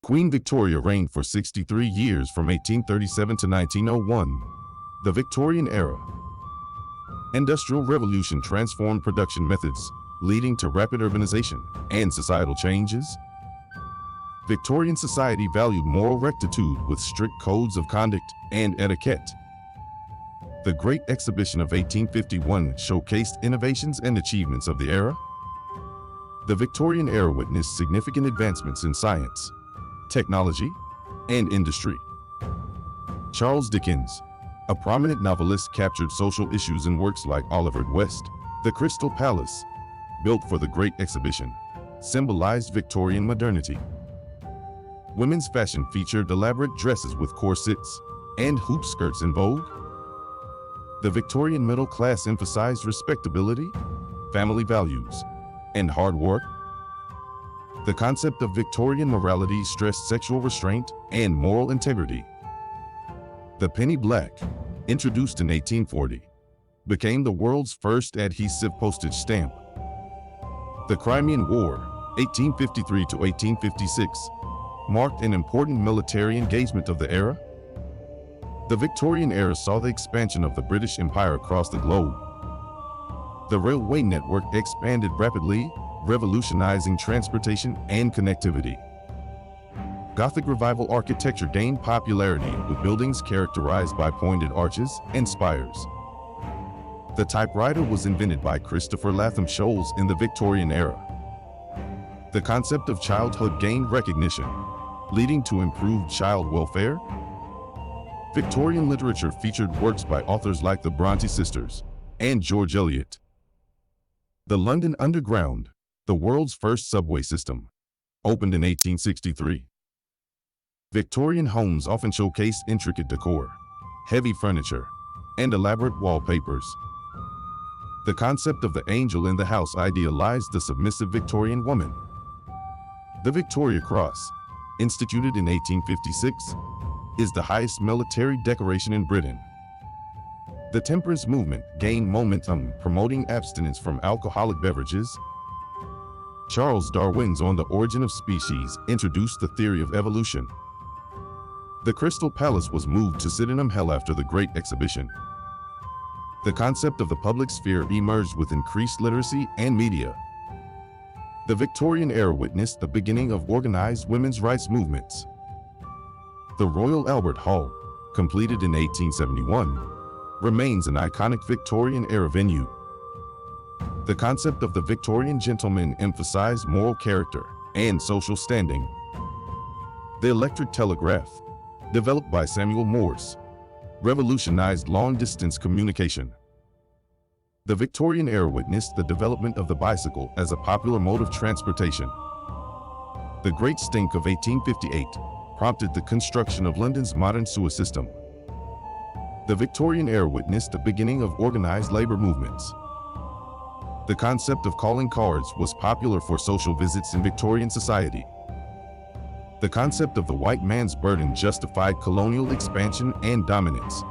Queen Victoria reigned for 63 years from 1837 to 1901. The Victorian Era. Industrial Revolution transformed production methods, leading to rapid urbanization and societal changes. Victorian society valued moral rectitude with strict codes of conduct and etiquette. The Great Exhibition of 1851 showcased innovations and achievements of the era. The Victorian era witnessed significant advancements in science, technology, and industry. Charles Dickens, a prominent novelist, captured social issues in works like Oliver Twist. The Crystal Palace, built for the Great Exhibition, symbolized Victorian modernity. Women's fashion featured elaborate dresses with corsets and hoop skirts in vogue. The Victorian middle class emphasized respectability, family values, and hard work. The concept of Victorian morality stressed sexual restraint and moral integrity. The penny black, introduced in 1840, became the world's first adhesive postage stamp. The Crimean War, 1853 to 1856, marked an important military engagement of the era. The Victorian era saw the expansion of the British Empire across the globe. The railway network expanded rapidly, revolutionizing transportation and connectivity. Gothic Revival architecture gained popularity with buildings characterized by pointed arches and spires. The typewriter was invented by Christopher Latham Sholes in the Victorian era. The concept of childhood gained recognition, leading to improved child welfare. Victorian literature featured works by authors like the Bronte sisters and George Eliot. The London Underground, the world's first subway system, opened in 1863. Victorian homes often showcased intricate decor, heavy furniture, and elaborate wallpapers. The concept of the angel in the house idealized the submissive Victorian woman. The Victoria Cross, instituted in 1856, is the highest military decoration in Britain. The temperance movement gained momentum, promoting abstinence from alcoholic beverages. Charles Darwin's On the Origin of Species introduced the theory of evolution. The Crystal Palace was moved to Sydenham Hall after the Great Exhibition. The concept of the public sphere emerged with increased literacy and media. The Victorian era witnessed the beginning of organized women's rights movements. The Royal Albert Hall, completed in 1871, remains an iconic Victorian era venue. The concept of the Victorian gentleman emphasized moral character and social standing. The electric telegraph, developed by Samuel Morse, revolutionized long-distance communication. The Victorian era witnessed the development of the bicycle as a popular mode of transportation. The Great Stink of 1858 prompted the construction of London's modern sewer system. The Victorian era witnessed the beginning of organized labor movements. The concept of calling cards was popular for social visits in Victorian society. The concept of the white man's burden justified colonial expansion and dominance.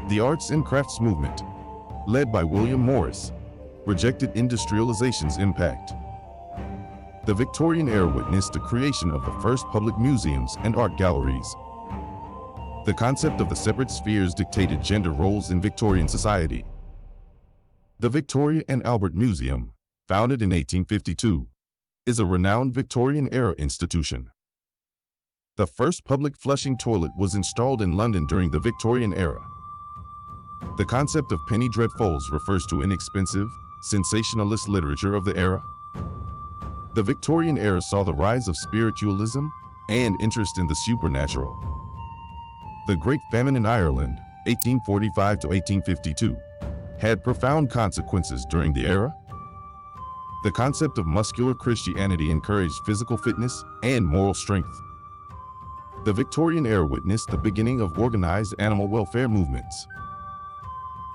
The arts and crafts movement, led by William Morris, rejected industrialization's impact. The Victorian era witnessed the creation of the first public museums and art galleries. The concept of the separate spheres dictated gender roles in Victorian society. The Victoria and Albert Museum, founded in 1852, is a renowned Victorian-era institution. The first public flushing toilet was installed in London during the Victorian era. The concept of penny dreadfuls refers to inexpensive, sensationalist literature of the era. The Victorian era saw the rise of spiritualism and interest in the supernatural. The Great Famine in Ireland, 1845 to 1852, had profound consequences during the era. The concept of muscular Christianity encouraged physical fitness and moral strength. The Victorian era witnessed the beginning of organized animal welfare movements.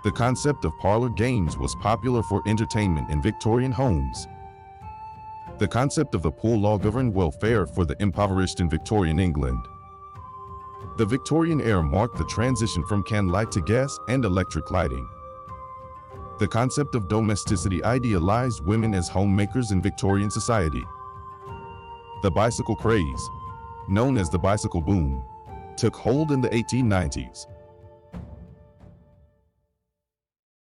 The concept of parlor games was popular for entertainment in Victorian homes. The concept of the poor law governed welfare for the impoverished in Victorian England. The Victorian era marked the transition from candlelight to gas and electric lighting. The concept of domesticity idealized women as homemakers in Victorian society. The bicycle craze, known as the bicycle boom, took hold in the 1890s.